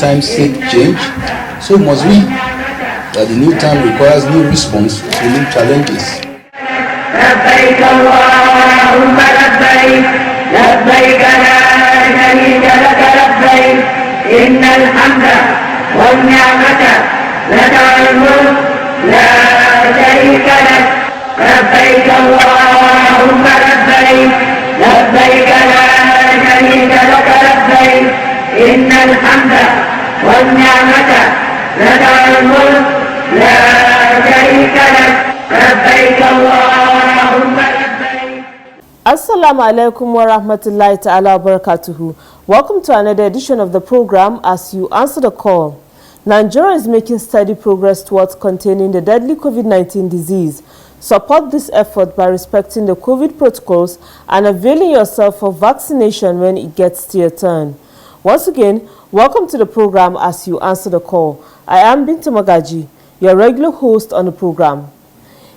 times seek change, so must we, that the new time requires new response to new challenges. لبيك اللهم لبيك لبيك لا شريك لك لبيك إن الحمد والنعمة لك الملك لا شريك لك لبيك اللهم لبيك لبيك لا شريك لك لبيك إن الحمد والنعمة لك الملك لا شريك لك لبيك اللهم لبيك. Assalamu alaikum wa rahmatullahi ta'ala wa barakatuhu. Welcome to another edition of the program As You Answer the Call. Nigeria is making steady progress towards containing the deadly COVID-19 disease. Support this effort by respecting the COVID protocols and availing yourself of vaccination when it gets to your turn. Once again, welcome to the program As You Answer the Call. I am Binta Magaji, your regular host on the program.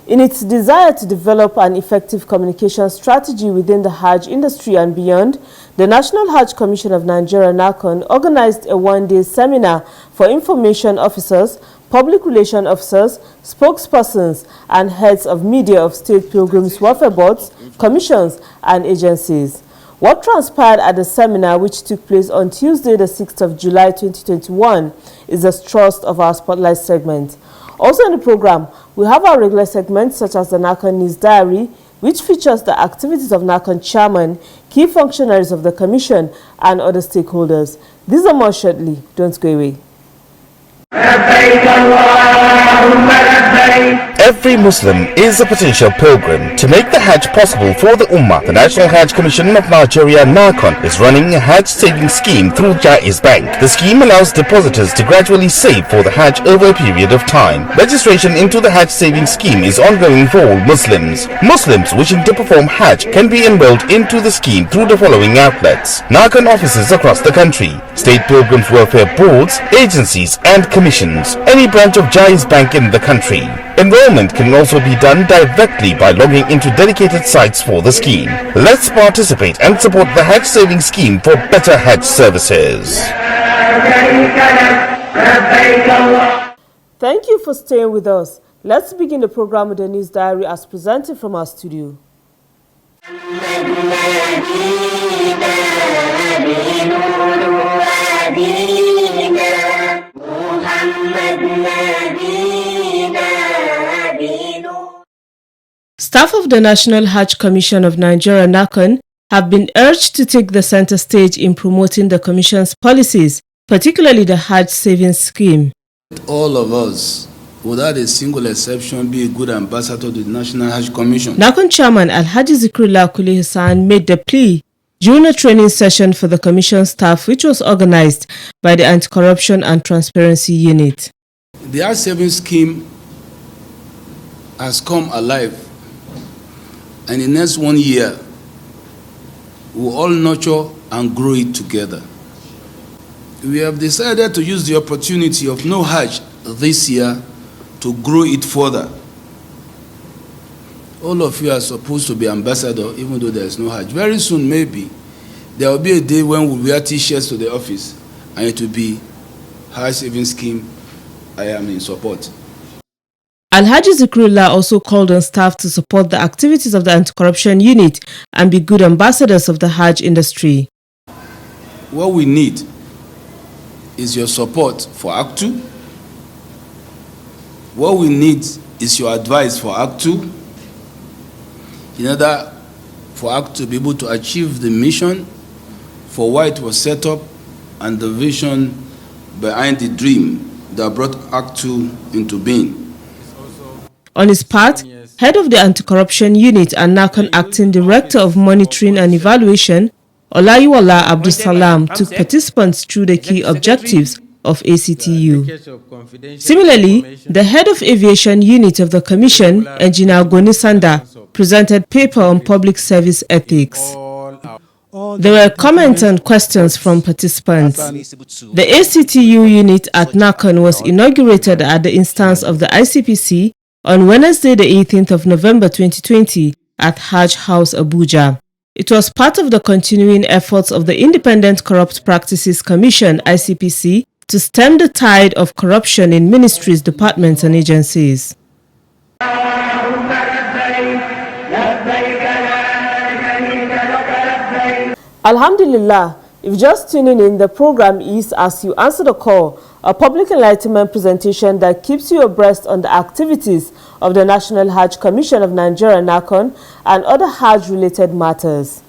In its desire to develop an effective communication strategy within the Hajj industry and beyond, the National Hajj Commission of Nigeria (NACON) organized a one-day seminar for information officers, public relations officers, spokespersons, and heads of media of state pilgrims welfare boards, commissions, and agencies. What transpired at the seminar, which took place on Tuesday, the 6th of July 2021, is the thrust of our Spotlight segment. Also in the program, we have our regular segments such as the NACON News Diary, which features the activities of NACON chairman, key functionaries of the commission, and other stakeholders. These are more shortly. Don't go away. Every Muslim is a potential pilgrim. To make the Hajj possible for the Ummah, the National Hajj Commission of Nigeria (NACON) is running a Hajj saving scheme through Jaiz Bank. The scheme allows depositors to gradually save for the Hajj over a period of time. Registration into the Hajj saving scheme is ongoing for all Muslims. Muslims wishing to perform Hajj can be enrolled into the scheme through the following outlets: NACON offices across the country, state pilgrims welfare boards, agencies, and commissions, any branch of Jaiz Bank in the country. Enrollment can also be done directly by logging into dedicated sites for the scheme. Let's participate and support the Hajj saving scheme for better Hajj services. Thank you for staying with us. Let's begin the program with the news diary as presented from our studio. Staff of the National Hajj Commission of Nigeria (NACON) have been urged to take the center stage in promoting the Commission's policies, particularly the Hajj Savings Scheme. All of us, without a single exception, be a good ambassador to the National Hajj Commission. NACON Chairman Alhaji Zikrullah Kuli Hassan made the plea during a training session for the Commission staff, which was organized by the Anti-Corruption and Transparency Unit. The Hajj Savings Scheme has come alive, and in the next 1 year, we'll all nurture and grow it together. We have decided to use the opportunity of no Hajj this year to grow it further. All of you are supposed to be ambassador, even though there is no Hajj. Very soon, maybe, there will be a day when we wear T-shirts to the office, and it will be Hajj Savings Scheme. I am in support. Alhaji Zikrullah also called on staff to support the activities of the Anti-Corruption Unit and be good ambassadors of the Hajj industry. What we need is your support for Act 2. What we need is your advice for Act 2 in order for Act 2 to be able to achieve the mission for why it was set up and the vision behind the dream that brought Act 2 into being. On his part, head of the Anti-Corruption Unit and NACON Acting Director of Monitoring and Evaluation, Olayiwola Abdulsalam, took participants through the key objectives of ACTU. Similarly, the head of Aviation Unit of the Commission, Engineer Goni Sanda, presented paper on public service ethics. There were comments and questions from participants. The ACTU unit at NACON was inaugurated at the instance of the ICPC on Wednesday, the 18th of November 2020 at Hajj House, Abuja. It was part of the continuing efforts of the Independent Corrupt Practices Commission, ICPC, to stem the tide of corruption in ministries, departments and agencies. Alhamdulillah, if just tuning in, the program is As You Answer the Call, a public enlightenment presentation that keeps you abreast on the activities of the National Hajj Commission of Nigeria, NACON, and other Hajj-related matters.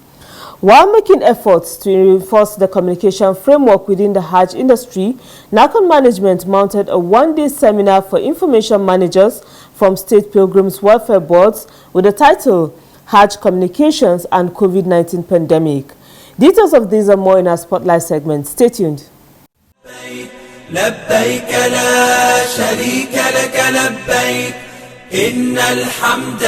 While making efforts to reinforce the communication framework within the Hajj industry, NACON management mounted a one-day seminar for information managers from state pilgrims welfare boards with the title Hajj Communications and COVID-19 Pandemic. Details of these are more in our Spotlight segment. Stay tuned. لبيك لا شريك لك لبيك إن الحمد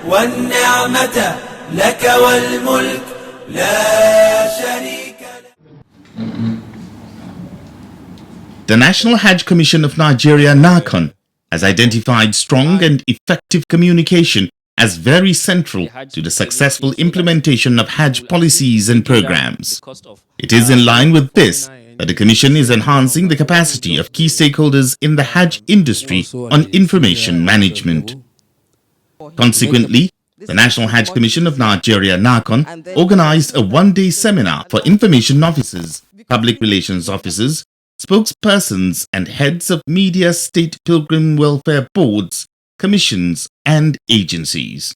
والنعمة لك والملك لا شريك لك. The National Hajj Commission of Nigeria, NACON, has identified strong and effective communication as very central to the successful implementation of Hajj policies and programs. It is in line with this that the Commission is enhancing the capacity of key stakeholders in the Hajj industry on information management. Consequently, the National Hajj Commission of Nigeria, NACON, organized a one-day seminar for information officers, public relations officers, spokespersons and heads of media state pilgrim welfare boards, commissions and agencies.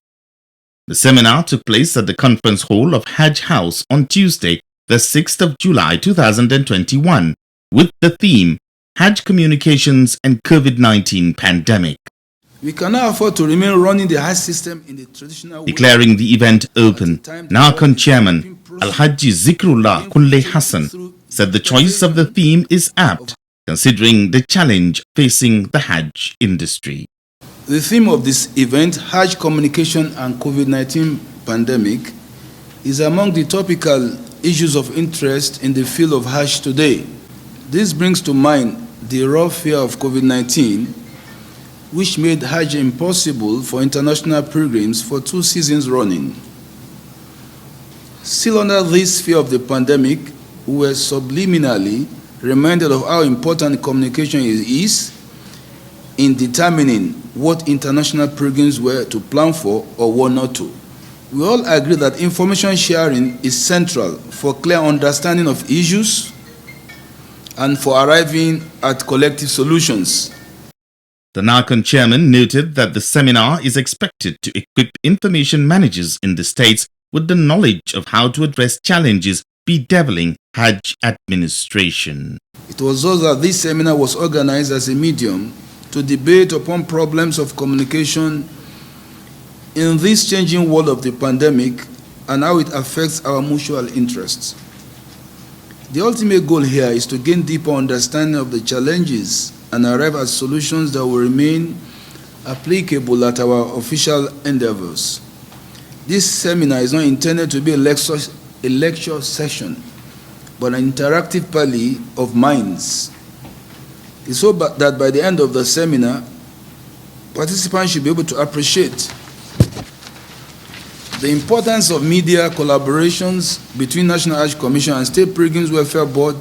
The seminar took place at the conference hall of Hajj House on Tuesday, the 6th of July 2021, with the theme Hajj Communications and COVID-19 Pandemic. We cannot afford to remain running the Hajj system in the traditional way. Declaring the event open, NACON Chairman Al-Hajji Zikrullah Kunle Hassan said the choice of the theme is apt, considering the challenge facing the Hajj industry. The theme of this event, Hajj Communication and COVID-19 Pandemic, is among the topical issues of interest in the field of Hajj today. This brings to mind the raw fear of COVID-19, which made Hajj impossible for international pilgrims for 2 seasons running. Still under this fear of the pandemic, we were subliminally reminded of how important communication is in determining what international pilgrims were to plan for or were not to. We all agree that information sharing is central for clear understanding of issues and for arriving at collective solutions. The NACON chairman noted that the seminar is expected to equip information managers in the states with the knowledge of how to address challenges bedeviling Hajj administration. It was thus that this seminar was organized as a medium to debate upon problems of communication in this changing world of the pandemic and how it affects our mutual interests. The ultimate goal here is to gain deeper understanding of the challenges and arrive at solutions that will remain applicable at our official endeavors. This seminar is not intended to be a lecture session, but an interactive parley of minds. It's so that by the end of the seminar, participants should be able to appreciate the importance of media collaborations between National Hajj Commission and State Pilgrims Welfare Board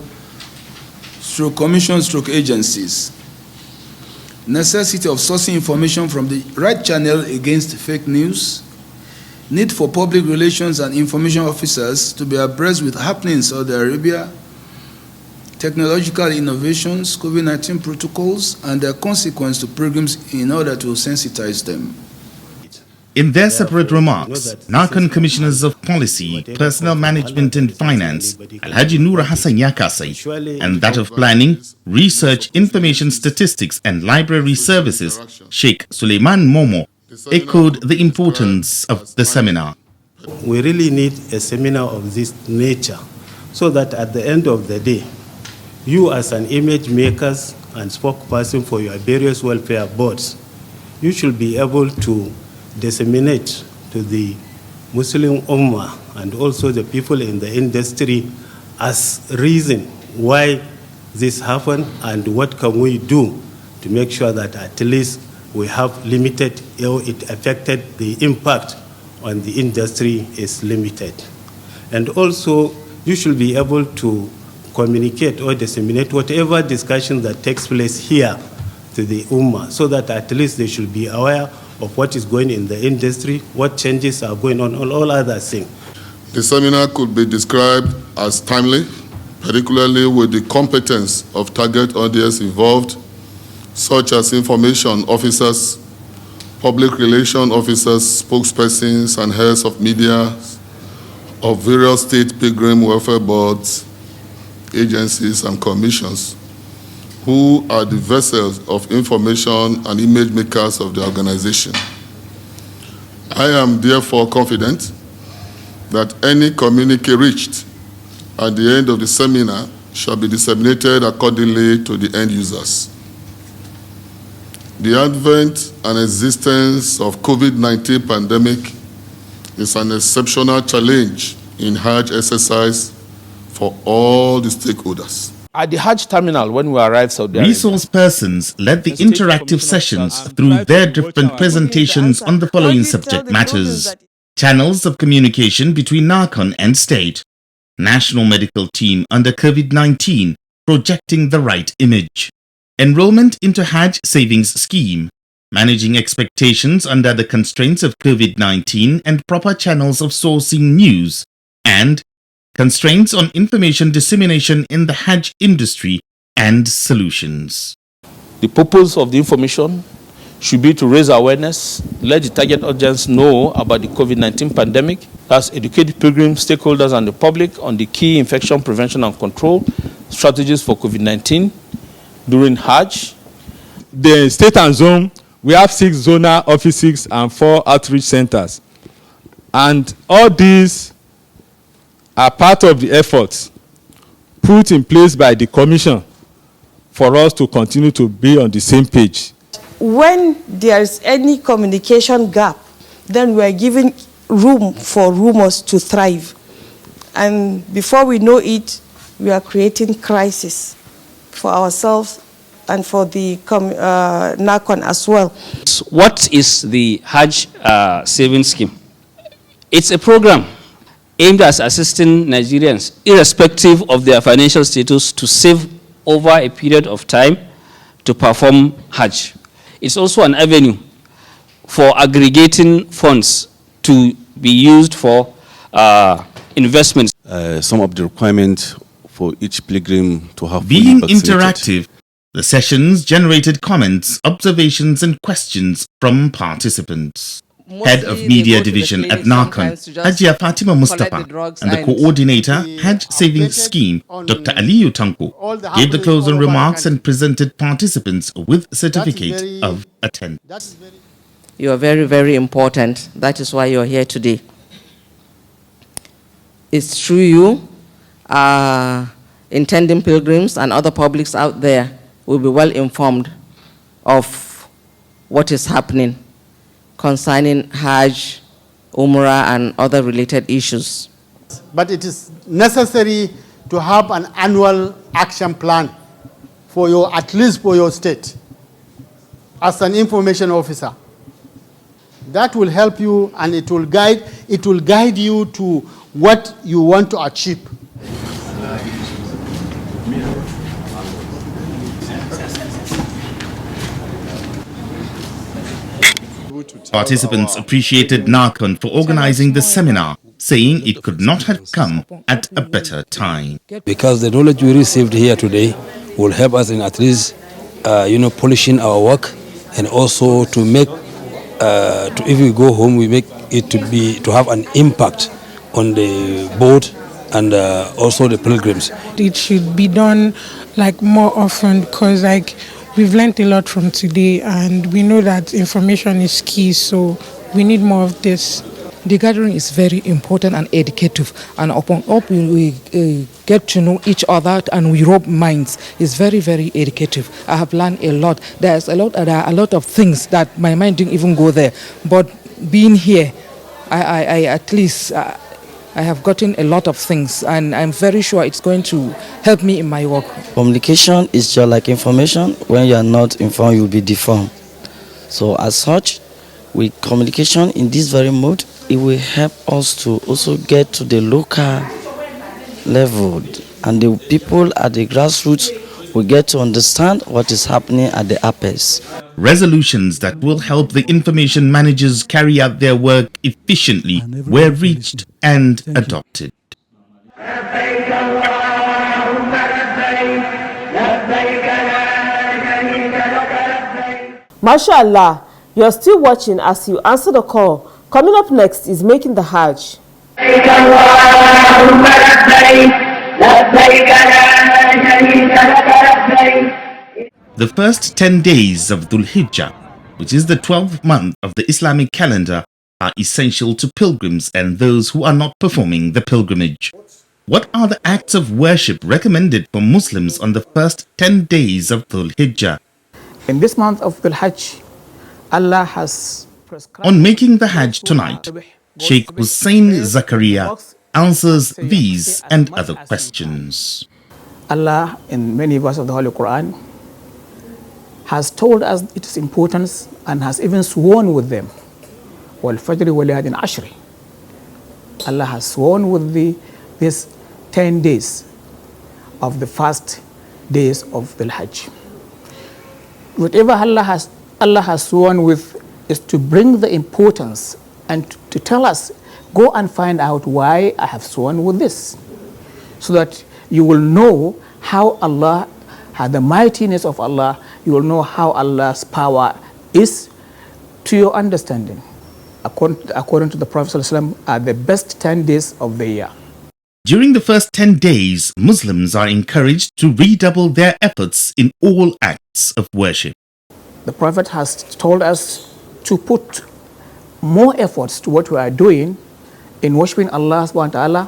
/ commission / agencies, necessity of sourcing information from the right channel against fake news, need for public relations and information officers to be abreast with happenings in Saudi Arabia, technological innovations, COVID-19 protocols, and their consequence to pilgrims in order to sensitize them. In their separate remarks, NACON Commissioners of Policy, Personnel Management and Finance, Alhaji Noura Hassan Yakasai, and that of Planning, Research, Information Statistics and Library Services, Sheikh Suleiman Momo, echoed the importance of the seminar. We really need a seminar of this nature so that at the end of the day, you as an image makers and spokesperson for your various welfare boards, you should be able to disseminate to the Muslim Ummah and also the people in the industry as reason why this happened and what can we do to make sure that at least we have limited, or it affected the impact on the industry is limited. And also you should be able to communicate or disseminate whatever discussion that takes place here to the Ummah, so that at least they should be aware of what is going in the industry, what changes are going on, all other things. The seminar could be described as timely, particularly with the competence of target audience involved, such as information officers, public relation officers, spokespersons, and heads of media of various state pilgrim welfare boards, agencies, and commissions, who are the vessels of information and image makers of the organization. I am therefore confident that any communique reached at the end of the seminar shall be disseminated accordingly to the end users. The advent and existence of COVID-19 pandemic is an exceptional challenge in Hajj exercise for all the stakeholders. At the Hajj terminal, when we arrived Saudi Arabia, Resource persons led the interactive sessions through their different presentations on the following subject matters: channels of communication between NARCON and state, national medical team under COVID-19 projecting the right image, enrollment into Hajj savings scheme, managing expectations under the constraints of COVID-19 and proper channels of sourcing news, and constraints on information dissemination in the Hajj industry and solutions. the purpose of the information should be to raise awareness, let the target audience know about the COVID-19 pandemic, thus educate pilgrims, stakeholders, and the public on the key infection prevention and control strategies for COVID-19 during Hajj. The state and zone, we have 6 zonal offices and 4 outreach centers. And all these are part of the efforts put in place by the commission for us to continue to be on the same page. When there is any communication gap, then we are giving room for rumors to thrive. And before we know it, we are creating crisis for ourselves and for the NARCON as well. What is the Hajj saving scheme? It's a program aimed at assisting Nigerians, irrespective of their financial status, to save over a period of time to perform Hajj. It's also an avenue for aggregating funds to be used for investments. Some of the requirements for each pilgrim to have being interactive, the sessions generated comments, observations, and questions from participants. Head of Media Division at NARCON, Hajia Fatima Mustafa, and the coordinator, Hajj Savings Scheme, Dr. Aliyu Tanko, gave the closing remarks and presented participants with certificate of attendance. You are very, very important. That is why you are here today. It's through you, intending pilgrims and other publics out there will be well informed of what is happening concerning Hajj, Umrah, and other related issues. But it is necessary to have an annual action plan for your, at least for your state, as an information officer. That will help you, and it will guide you to what you want to achieve. Participants appreciated NARCON for organizing the seminar, saying it could not have come at a better time. Because the knowledge we received here today will help us in at least, polishing our work, and also to make, if we go home, we make it to have an impact on the board and also the pilgrims. It should be done more often, because we've learned a lot from today, and we know that information is key, so we need more of this. The gathering is very important and educative, and upon up we get to know each other and we rub minds. It's very, very educative. I have learned a lot. There are a lot of things that my mind didn't even go there, but being here, I at least I have gotten a lot of things, and I'm very sure it's going to help me in my work. Communication is just like information. When you are not informed, you will be deformed. So as such, with communication in this very mode, it will help us to also get to the local level, and the people at the grassroots will get to understand what is happening at the apex. Resolutions that will help the information managers carry out their work efficiently were reached and adopted. MashaAllah, you're still watching as you answer the call. Coming up next is Making the Hajj. The first 10 days of Dhul Hijjah, which is the 12th month of the Islamic calendar, are essential to pilgrims and those who are not performing the pilgrimage. What are the acts of worship recommended for Muslims on the first 10 days of Dhul Hijjah? In this month of Dhul Hajj, Allah has prescribed. On Making the Hajj tonight, Sheikh Hussein Zakaria answers these and other questions. Allah, in many verses of the Holy Quran, has told us its importance and has even sworn with them. وَالْفَجْرِ وَلَيَالٍ عَشْرٍ. Allah has sworn with these 10 days of the first days of the Hajj. Whatever Allah has sworn with is to bring the importance and to tell us, go and find out why I have sworn with this, so that you will know how Allah, how the mightiness of Allah, you will know how Allah's power is to your understanding. According to the Prophet ﷺ, are the best 10 days of the year. During the first 10 days, Muslims are encouraged to redouble their efforts in all acts of worship. The Prophet has told us to put more efforts to what we are doing in worshiping Allah subhanahu wa ta'ala,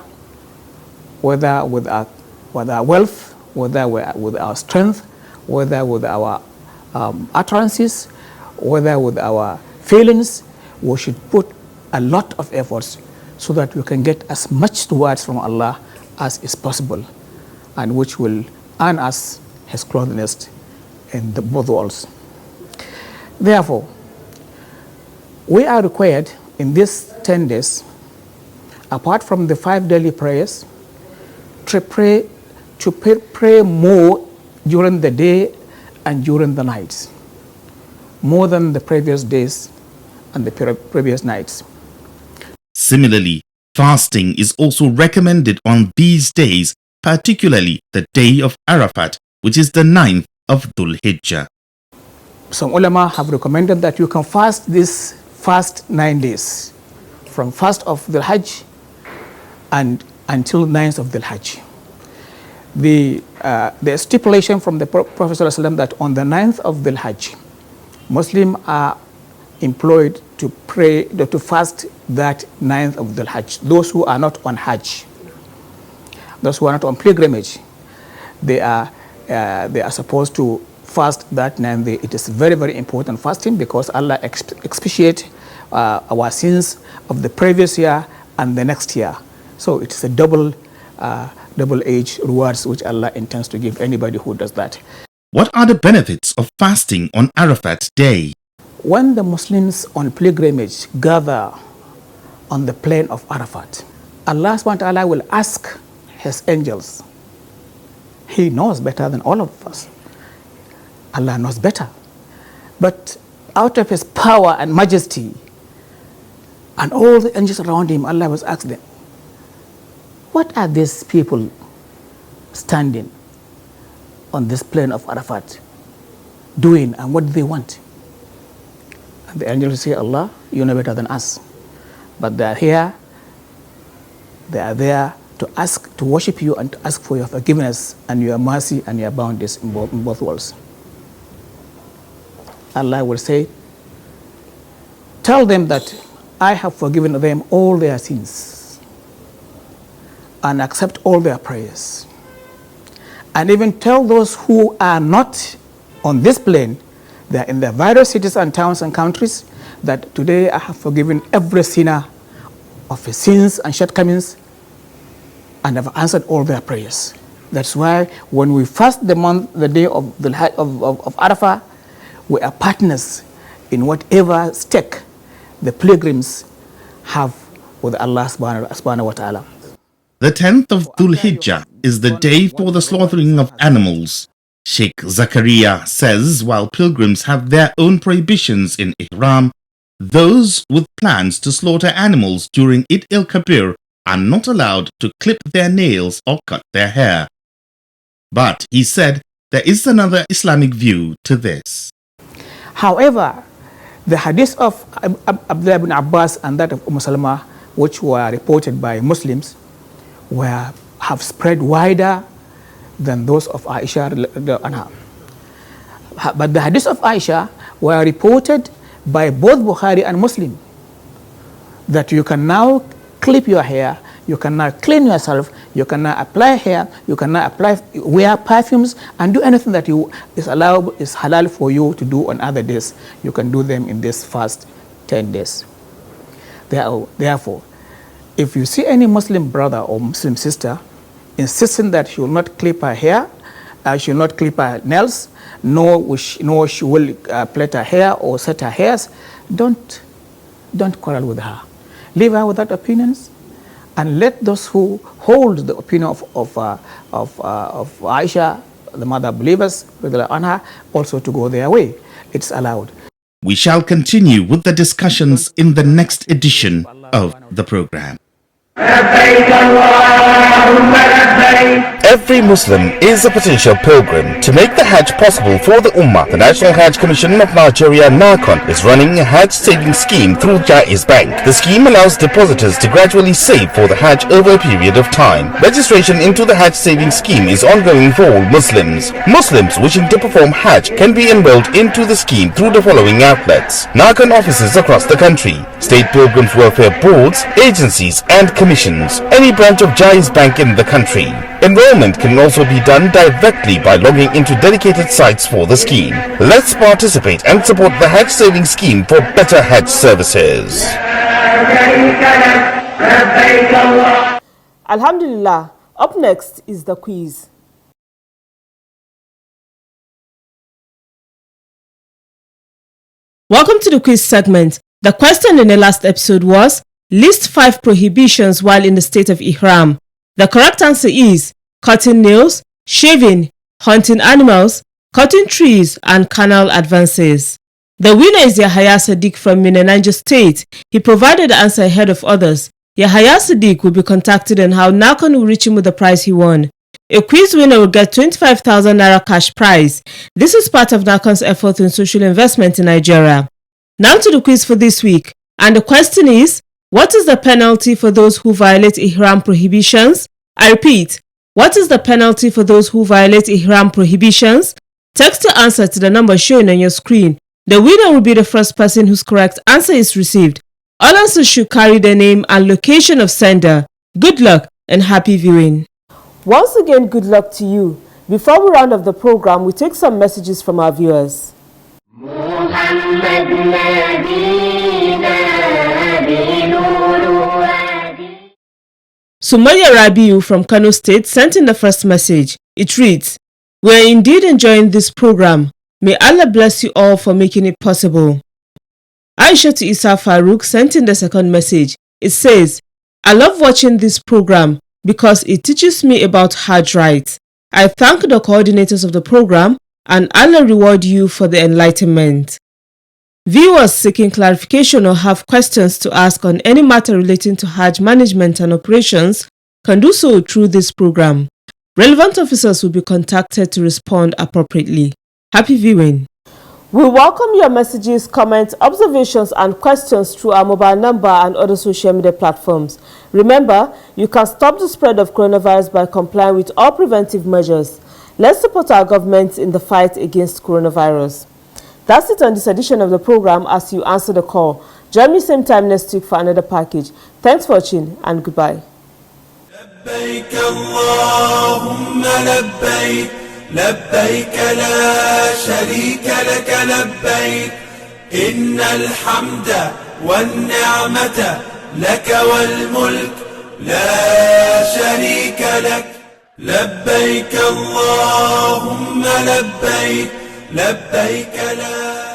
whether with our wealth, whether with our strength, whether with our utterances, whether with our feelings. We should put a lot of efforts so that we can get as much rewards from Allah as is possible, and which will earn us His closeness in both worlds. Therefore, we are required in these 10 days, apart from the 5 daily prayers, to pray more during the day and during the nights, more than the previous days and the previous nights. Similarly, fasting is also recommended on these days, particularly the day of Arafat, which is the 9th of Dhul Hijjah. Some ulama have recommended that you can fast this first 9 days, from 1st of Dhul Hajj and until 9th of Dhul Hajj. The stipulation from the Prophet ﷺ that on the 9th of Dhul Hajj, Muslims are employed to pray, to fast that 9th of Dhul Hajj. Those who are not on Hajj, those who are not on pilgrimage, they are supposed to fast that 9th day. It is very, very important fasting, because Allah expiates our sins of the previous year and the next year. So it is a double age rewards which Allah intends to give anybody who does that. What are the benefits of fasting on Arafat Day? When the Muslims on pilgrimage gather on the plain of Arafat, Allah subhanahu wa ta'ala will ask His angels. He knows better than all of us. Allah knows better. But out of His power and majesty and all the angels around Him, Allah was asking them, what are these people standing on this plain of Arafat doing, and what do they want? And the angels say, Allah, you know better than us. But they are here, they are there to ask, to worship you and to ask for your forgiveness and your mercy and your bounties in both worlds. Allah will say, tell them that I have forgiven them all their sins and accept all their prayers. And even tell those who are not on this plane, they are in the various cities and towns and countries, that today I have forgiven every sinner of his sins and shortcomings and have answered all their prayers. That's why when we fast the day of Arafah, we are partners in whatever stake the pilgrims have with Allah subhanahu wa ta'ala. The 10th of Dhul Hijjah is the day for the slaughtering of animals. Sheikh Zakaria says while pilgrims have their own prohibitions in Ihram, those with plans to slaughter animals during Eid al-Kabir are not allowed to clip their nails or cut their hair. But he said there is another Islamic view to this. However, the hadith of Abdullah ibn Abbas and that of Salama, which were reported by Muslims, have spread wider than those of Aisha. But the hadith of Aisha were reported by both Bukhari and Muslim, that you can now clip your hair, you can now clean yourself, you can now apply hair, you can now wear perfumes and do anything that is halal for you to do on other days. You can do them in this fast 10 days. Therefore, if you see any Muslim brother or Muslim sister insisting that she will not clip her hair, she will not clip her nails, nor she will plait her hair or set her hairs, don't quarrel with her. Leave her without opinions, and let those who hold the opinion of Aisha, the mother of believers, also to go their way. It's allowed. We shall continue with the discussions in the next edition of the program. Every Muslim is a potential pilgrim. To make the Hajj possible for the Ummah, the National Hajj Commission of Nigeria, NACON, is running a Hajj saving scheme through Jaiz Bank. The scheme allows depositors to gradually save for the Hajj over a period of time. Registration into the Hajj saving scheme is ongoing for all Muslims. Muslims wishing to perform Hajj can be enrolled into the scheme through the following outlets: NACON offices across the country, state pilgrims welfare boards, agencies and commissions, any branch of Jaiz Bank in the country. Enrollment can also be done directly by logging into dedicated sites for the scheme. Let's participate and support the Hajj saving scheme for better Hajj services. Alhamdulillah. Up next is the quiz. Welcome to the quiz segment. The question in the last episode was, list 5 prohibitions while in the state of Ihram. The correct answer is cutting nails, shaving, hunting animals, cutting trees, and canal advances. The winner is Yahaya Sadiq from Minna, Niger State. He provided the answer ahead of others. Yahaya Sadiq will be contacted on how NACON will reach him with the prize he won. A quiz winner will get 25,000 Naira cash prize. This is part of NACON's effort in social investment in Nigeria. Now to the quiz for this week. And the question is, what is the penalty for those who violate Ihram prohibitions? I repeat, what is the penalty for those who violate Ihram prohibitions? Text your answer to the number shown on your screen. The winner will be the first person whose correct answer is received. All answers should carry the name and location of sender. Good luck and happy viewing. Once again, good luck to you. Before we round off the program, we take some messages from our viewers. Sumaya Rabiu from Kano State sent in the first message. It reads, "We are indeed enjoying this program. May Allah bless you all for making it possible." Aisha to Isa Farouk sent in the second message. It says, "I love watching this program because it teaches me about Hajj rights. I thank the coordinators of the program and Allah reward you for the enlightenment." Viewers seeking clarification or have questions to ask on any matter relating to Hajj management and operations can do so through this program. Relevant officers will be contacted to respond appropriately. Happy viewing. We welcome your messages, comments, observations and questions through our mobile number and other social media platforms. Remember, you can stop the spread of coronavirus by complying with all preventive measures. Let's support our government in the fight against coronavirus. That's it on this edition of the program as you answer the call. Join me same time next week for another package. Thanks for watching and goodbye. لبيك اللهم لبيك لبيك لا شريك لك لبيك إن الحمد والنعمة لك والملك لا شريك لك لبيك اللهم لبيك لبيك لا